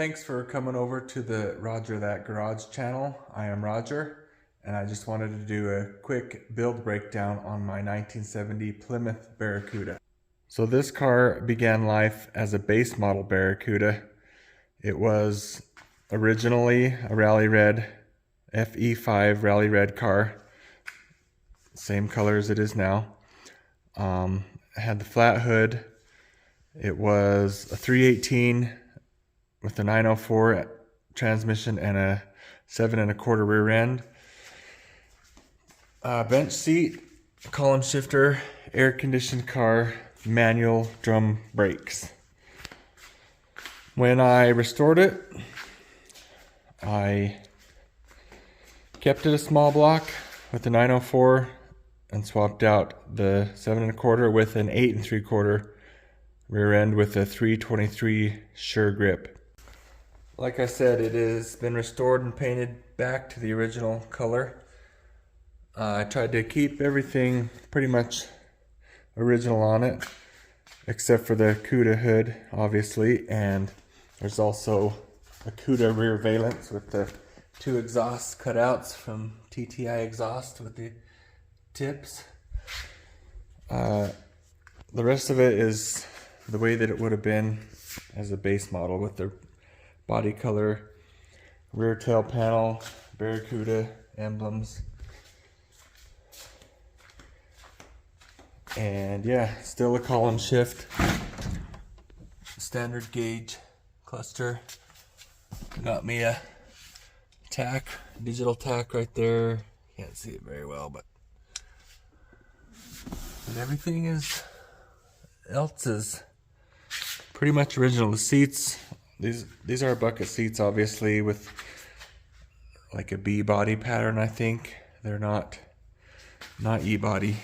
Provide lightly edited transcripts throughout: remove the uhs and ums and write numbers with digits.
Thanks for coming over to the Roger That Garage channel. I am Roger, and I just wanted to do a quick build breakdown on my 1970 Plymouth Barracuda. So this car began life as a base model Barracuda. It was originally a Rally Red FE5 Rally Red car, same color as it is now. It had the flat hood. It was a 318 with a 904 transmission and a 7 1/4 rear end. Bench seat, column shifter, air conditioned car, manual drum brakes. When I restored it, I kept it a small block with the 904 and swapped out the 7 1/4 with an 8 3/4 rear end with a 323 Sure Grip. Like I said, it has been restored and painted back to the original color. I tried to keep everything pretty much original on it, except for the CUDA hood, obviously, and there's also a CUDA rear valence with the 2 exhaust cutouts from TTI exhaust with the tips. The rest of it is the way that it would have been as a base model, with the body color, rear tail panel, Barracuda emblems. And yeah, still a column shift, standard gauge cluster. Got me a tack, digital tack right there. Can't see it very well, but everything else is pretty much original. The seats, these are bucket seats, obviously, with like a B body pattern. I think they're not E-body.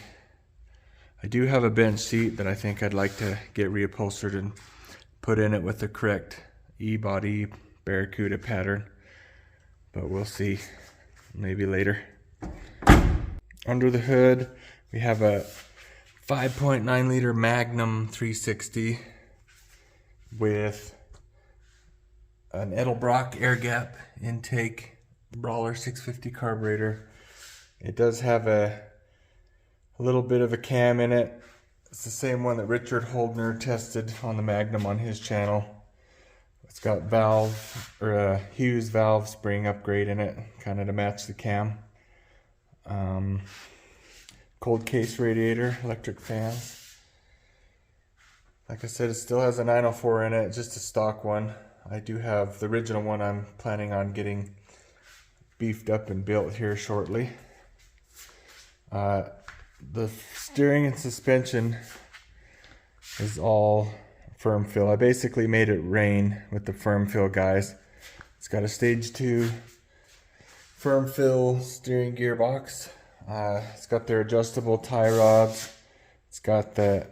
I do have a bench seat that I think I'd like to get reupholstered and put in it with the correct E-body Barracuda pattern, but we'll see, maybe later. Under the hood, we have a 5.9 liter Magnum 360 with an Edelbrock air gap intake, Brawler 650 carburetor. It does have a little bit of a cam in it. It's the same one that Richard Holdner tested on the Magnum on his channel. It's got a Hughes valve spring upgrade in it, kind of to match the cam. Cold case radiator, electric fans. Like I said, it still has a 904 in it, just a stock one. I do have the original one I'm planning on getting beefed up and built here shortly. The steering and suspension is all firm fill. I basically made it rain with the firm fill, guys. It's got a stage 2 firm fill steering gearbox. It's got their adjustable tie rods. It's got the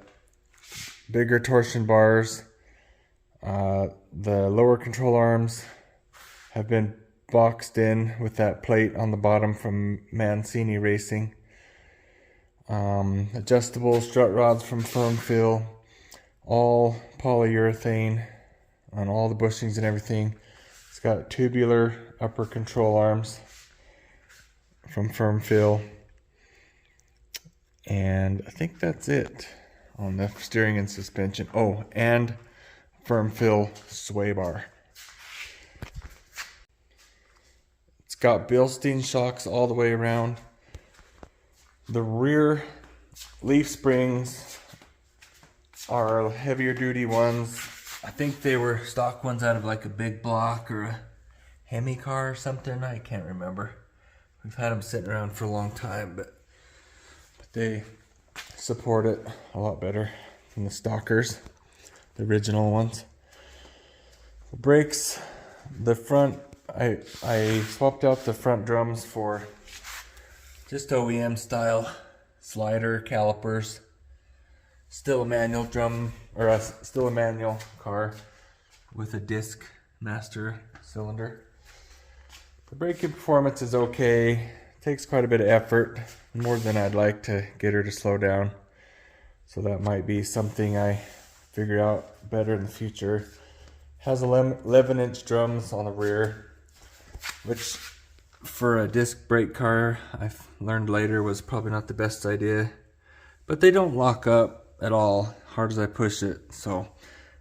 bigger torsion bars. The lower control arms have been boxed in with that plate on the bottom from Mancini Racing. Adjustable strut rods from Firm Fill, all polyurethane on all the bushings and everything. It's got tubular upper control arms from Firm Fill, and I think that's it on the steering and suspension. Oh, and Firm Fill sway bar. It's got Bilstein shocks all the way around. The rear leaf springs are heavier duty ones. I think they were stock ones out of like a big block or a Hemi car or something. I can't remember. We've had them sitting around for a long time, but they support it a lot better than the stockers, the original ones. The brakes, the front, I swapped out the front drums for just OEM style slider calipers. Still a manual drum, or still a manual car with a disc master cylinder. The braking performance is okay. It takes quite a bit of effort, more than I'd like to get her to slow down. So that might be something I figure out better in the future. Has 11-inch drums on the rear, which for a disc brake car, I've learned later was probably not the best idea. But they don't lock up at all, hard as I push it, so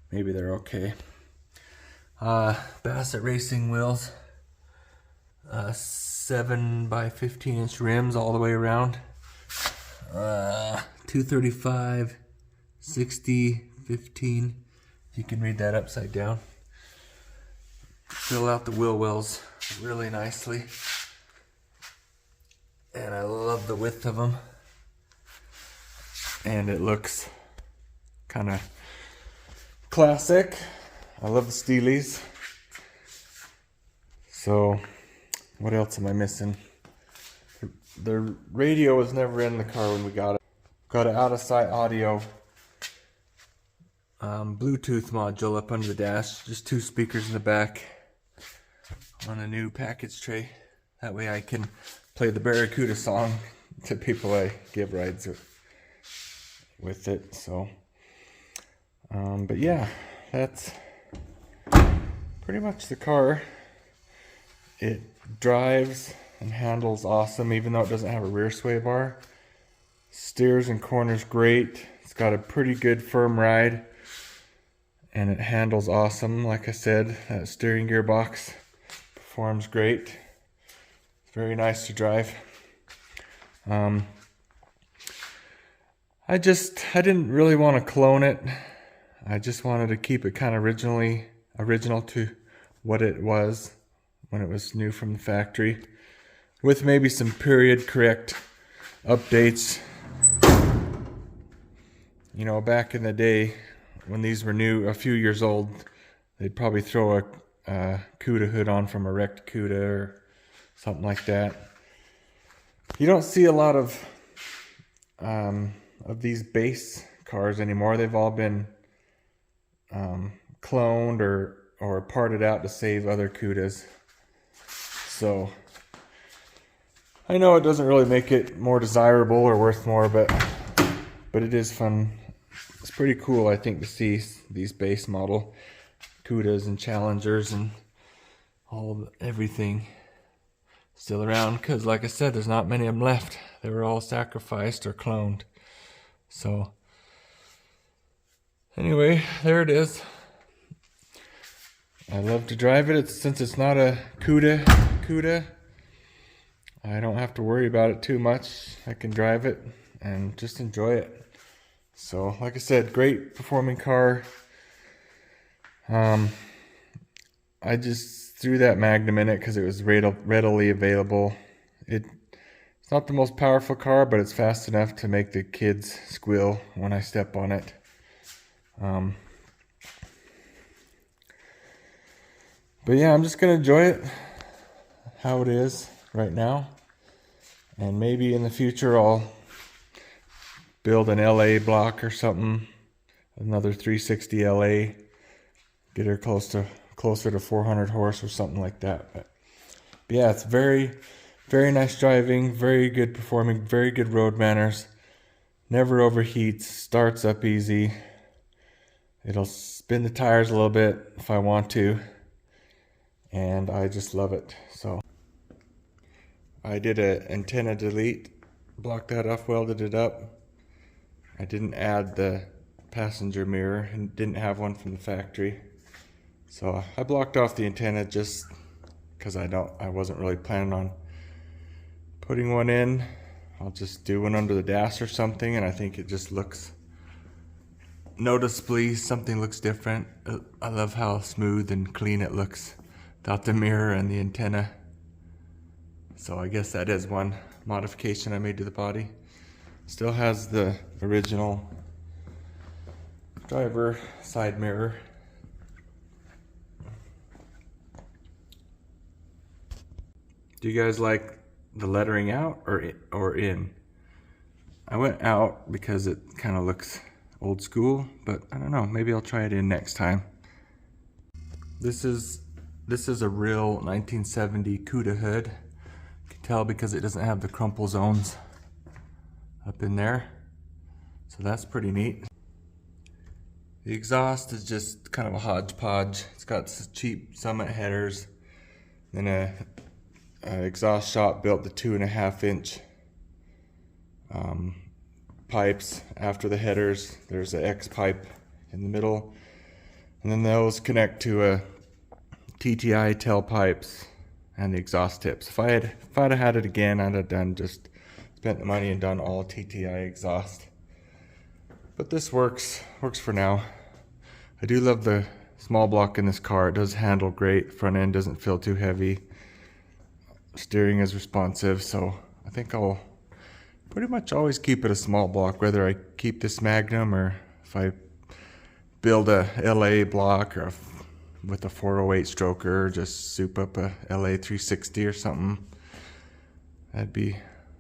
maybe they're okay. Bassett Racing wheels, 7 by 15-inch rims all the way around. 235, 60, 15. You can read that upside down. Fill out the wheel wells really nicely. And I love the width of them. And it looks kind of classic. I love the Steelies. So, what else am I missing? The radio was never in the car when we got it. Got an out-of-sight audio Bluetooth module up under the dash. Just 2 speakers in the back on a new package tray. That way I can play the Barracuda song to people I give rides with it. So, but yeah, that's pretty much the car. It drives and handles awesome, even though it doesn't have a rear sway bar. Steers and corners great. It's got a pretty good firm ride, and it handles awesome. Like I said, that steering gearbox performs great. Very nice to drive. I didn't really want to clone it. I just wanted to keep it kind of original to what it was when it was new from the factory, with maybe some period correct updates. You know, back in the day when these were new, a few years old, they'd probably throw a Cuda hood on from a wrecked Cuda or something like that. You don't see a lot of these base cars anymore. They've all been cloned or parted out to save other Cudas. So I know it doesn't really make it more desirable or worth more, but it is fun. It's pretty cool, I think, to see these base model Cudas and Challengers and everything still around, because like I said, there's not many of them left. They were all sacrificed or cloned. So anyway, there it is. I love to drive it. Since it's not a Cuda, I don't have to worry about it too much. I can drive it and just enjoy it. So like I said, great performing car. I just threw that Magnum in it because it was readily available. It's not the most powerful car, but it's fast enough to make the kids squeal when I step on it. But yeah, I'm just gonna enjoy it how it is right now, and maybe in the future I'll build an LA block or something, another 360 LA, get her closer to 400 horse or something like that. But yeah, it's very, very nice driving, very good performing, very good road manners, never overheats, starts up easy. It'll spin the tires a little bit if I want to, and I just love it. So I did an antenna delete, blocked that off, welded it up. I didn't add the passenger mirror and didn't have one from the factory. So I blocked off the antenna just because I wasn't really planning on putting one in. I'll just do one under the dash or something, and I think it just looks noticeably, something looks different. I love how smooth and clean it looks without the mirror and the antenna. So I guess that is one modification I made to the body. Still has the original driver side mirror. Do you guys like the lettering out or in? I went out because it kind of looks old school, but I don't know, maybe I'll try it in next time. This is a real 1970 Cuda hood. You can tell because it doesn't have the crumple zones up in there. So that's pretty neat. The exhaust is just kind of a hodgepodge. It's got cheap Summit headers, then a exhaust shop built the 2.5-inch pipes after the headers. There's an X pipe in the middle, and then those connect to a TTI tailpipes and the exhaust tips. If I'd have had it again, I'd have spent the money and done all TTI exhaust. But this works for now. I do love the small block in this car. It does handle great. Front end doesn't feel too heavy. Steering is responsive, so I think I'll pretty much always keep it a small block, whether I keep this Magnum or if I build a LA block or with a 408 stroker, just soup up a LA 360 or something. That'd be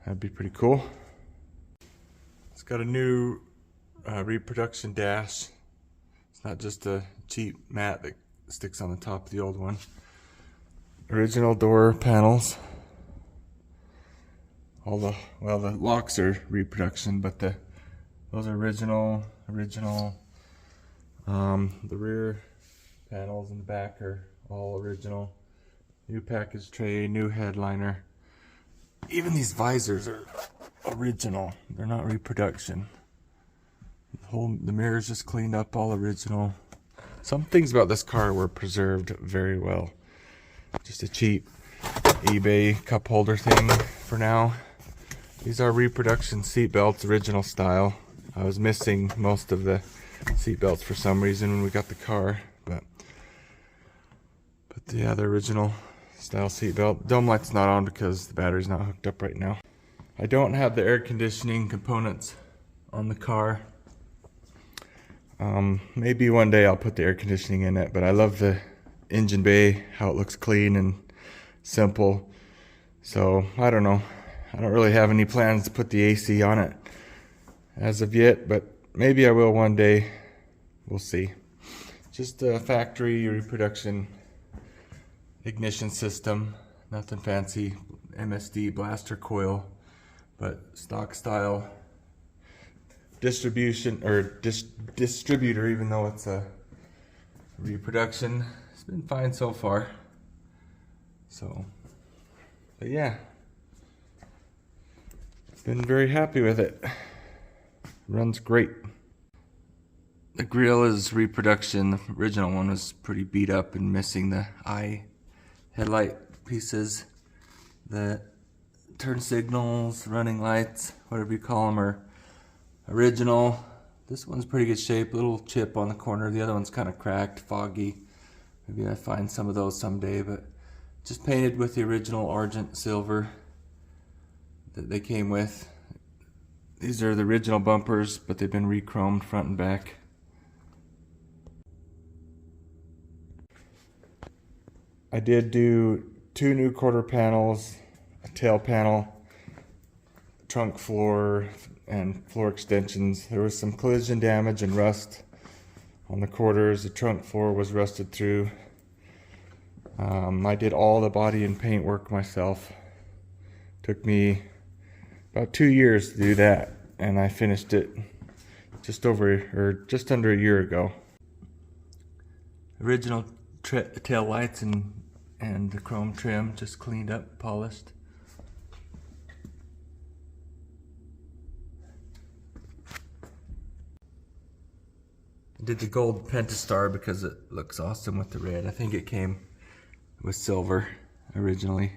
pretty cool. It's got a new reproduction dash. It's not just a cheap mat that sticks on the top of the old one. Original door panels. The locks are reproduction, but those are original. The rear panels in the back are all original. New package tray, new headliner. Even these visors are original. They're not reproduction. The mirror's just cleaned up, all original. Some things about this car were preserved very well. Just a cheap eBay cup holder thing for now. These are reproduction seat belts, original style. I was missing most of the seat belts for some reason when we got the car, but yeah, the original style seat belt. Dome light's not on because the battery's not hooked up right now. I don't have the air conditioning components on the car. Maybe one day I'll put the air conditioning in it, but I love the engine bay, how it looks clean and simple. So I don't know. I don't really have any plans to put the AC on it as of yet, but maybe I will one day. We'll see. Just a factory reproduction ignition system. Nothing fancy. MSD blaster coil, but stock style distribution or distributor, even though it's a reproduction. It's been fine so far. So, but yeah, been very happy with it. Runs great. The grille is reproduction. The original one was pretty beat up and missing the eye headlight pieces. The turn signals, running lights, whatever you call them, are original. This one's pretty good shape. Little chip on the corner. The other one's kind of cracked, foggy. Maybe I find some of those someday, but just painted with the original Argent silver that they came with. These are the original bumpers, but they've been re-chromed front and back. I did do 2 new quarter panels, a tail panel, trunk floor, and floor extensions. There was some collision damage and rust on the quarters. The trunk floor was rusted through. I did all the body and paint work myself. Took me about 2 years to do that, and I finished it just under a year ago. Original tail lights and the chrome trim, just cleaned up, polished. I did the gold Pentastar because it looks awesome with the red. I think it came with silver originally.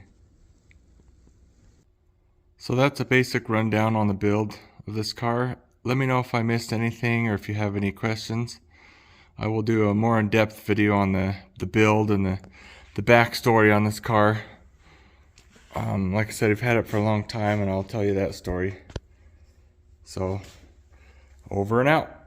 So that's a basic rundown on the build of this car. Let me know if I missed anything or if you have any questions. I will do a more in-depth video on the build and the backstory on this car. Like I said, I've had it for a long time and I'll tell you that story. So, over and out.